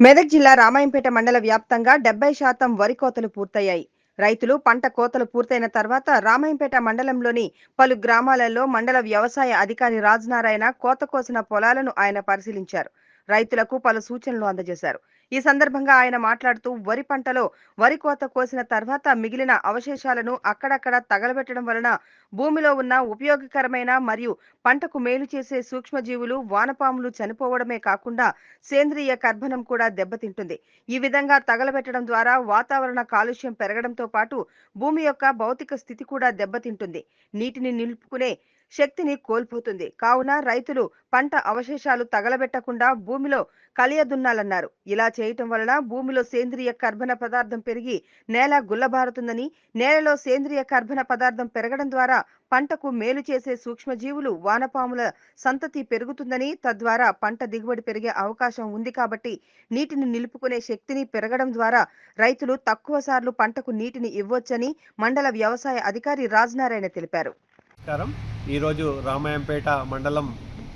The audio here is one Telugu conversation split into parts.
మెదక్ జిల్లా రామాయంపేట మండల వ్యాప్తంగా 70% వరి కోతలు పూర్తయ్యాయి. రైతులు పంట కోతలు పూర్తయిన తర్వాత రామాయంపేట మండలంలోని పలు గ్రామాలలో మండల వ్యవసాయ అధికారి రాజనారాయణ కోత కోసిన పొలాలను ఆయన పరిశీలించారు. రైతులకు పలు సూచనలు అందజేశారు. ఈ సందర్భంగా ఆయన మాట్లాడుతూ వరి పంటలో వరి కోత కోసిన తర్వాత మిగిలిన అవశేషాలను అక్కడక్కడ తగలబెట్టడం వలన భూమిలో ఉన్న ఉపయోగకరమైన మరియు పంటకు మేలు చేసే సూక్ష్మజీవులు, వానపాములు చనిపోవడమే కాకుండా సేంద్రియ కర్బనం కూడా దెబ్బతింటుంది. ఈ విధంగా తగలబెట్టడం ద్వారా వాతావరణ కాలుష్యం పెరగడంతో పాటు భూమి యొక్క భౌతిక స్థితి కూడా దెబ్బతింటుంది. నీటిని నిలుపుకునే శక్తిని కోల్పోతుంది. కావున రైతులు పంట అవశేషాలు తగలబెట్టకుండా భూమిలో కలియదున్నాలన్నారు. ఇలా చేయటం వలన భూమిలో సేంద్రియ కర్బన పదార్థం పెరిగి నేల గుల్లబారుతుందని, నేలలో సేంద్రియ కర్బన పదార్థం పెరగడం ద్వారా పంటకు మేలు చేసే సూక్ష్మజీవులు, వానపాముల సంతతి పెరుగుతుందని, తద్వారా పంట దిగుబడి పెరిగే అవకాశం ఉంది కాబట్టి నీటిని నిలుపుకునే శక్తిని పెరగడం ద్వారా రైతులు తక్కువ సార్లు పంటకు నీటిని ఇవ్వొచ్చని మండల వ్యవసాయ అధికారి రాజనారాయణ తెలిపారు. నమస్కారం. ఈరోజు రామాయంపేట మండలం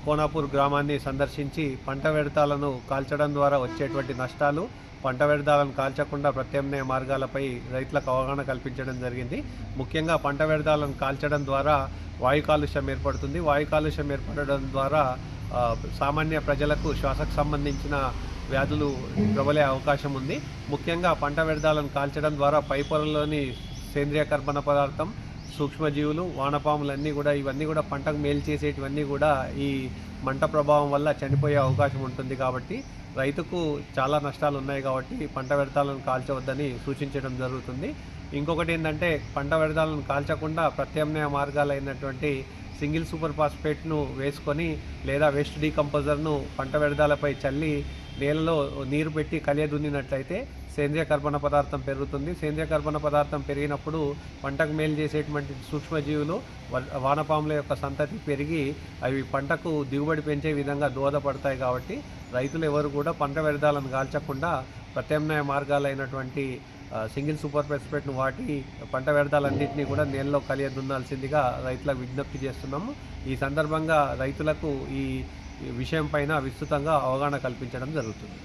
కోనాపూర్ గ్రామాన్ని సందర్శించి పంట వ్యర్థాలను కాల్చడం ద్వారా వచ్చేటువంటి నష్టాలు, పంట వ్యర్థాలను కాల్చకుండా ప్రత్యామ్నాయ మార్గాలపై రైతులకు అవగాహన కల్పించడం జరిగింది. ముఖ్యంగా పంట వ్యర్థాలను కాల్చడం ద్వారా వాయు కాలుష్యం ఏర్పడుతుంది. వాయు కాలుష్యం ఏర్పడడం ద్వారా సామాన్య ప్రజలకు శ్వాసకు సంబంధించిన వ్యాధులు ప్రబలే అవకాశం ఉంది. ముఖ్యంగా పంట వ్యర్థాలను కాల్చడం ద్వారా పై పొరల్లోని సేంద్రియ కర్బన పదార్థం, సూక్ష్మజీవులు, వానపాములన్నీ కూడా ఇవన్నీ కూడా పంటకు మేలు చేసేటివన్నీ కూడా ఈ మంట ప్రభావం వల్ల చనిపోయే అవకాశం ఉంటుంది. కాబట్టి రైతుకు చాలా నష్టాలు ఉన్నాయి. కాబట్టి పంట వ్యర్థాలను కాల్చవద్దని సూచించడం జరుగుతుంది. ఇంకొకటి ఏంటంటే, పంట వ్యర్థాలను కాల్చకుండా ప్రత్యామ్నాయ మార్గాలైనటువంటి సింగిల్ సూపర్ ఫాస్ఫేట్ను వేసుకొని లేదా వేస్ట్ డీకంపోజర్ను పంట వ్యర్థాలపై చల్లి నేలలో నీరు పెట్టి కలియదున్నినట్లయితే సేంద్రియ కర్బన పదార్థం పెరుగుతుంది. సేంద్రియ కర్బన పదార్థం పెరిగినప్పుడు పంటకు మేలు చేసేటువంటి సూక్ష్మజీవులు, వానపాముల యొక్క సంతతి పెరిగి అవి పంటకు దిగుబడి పెంచే విధంగా దోహదపడతాయి. కాబట్టి రైతులు ఎవరు కూడా పంట వ్యర్థాలను కాల్చకుండా ప్రత్యామ్నాయ మార్గాలైనటువంటి సింగిల్ సూపర్ ఫాస్ఫేట్ను వాటి పంట వ్యర్థాలన్నింటినీ కూడా నేలలో కలియదున్నాల్సిందిగా రైతులకు విజ్ఞప్తి చేస్తున్నాము. ఈ సందర్భంగా రైతులకు ఈ విషయం పైన విస్తృతంగా అవగాహన కల్పించడం జరుగుతుంది.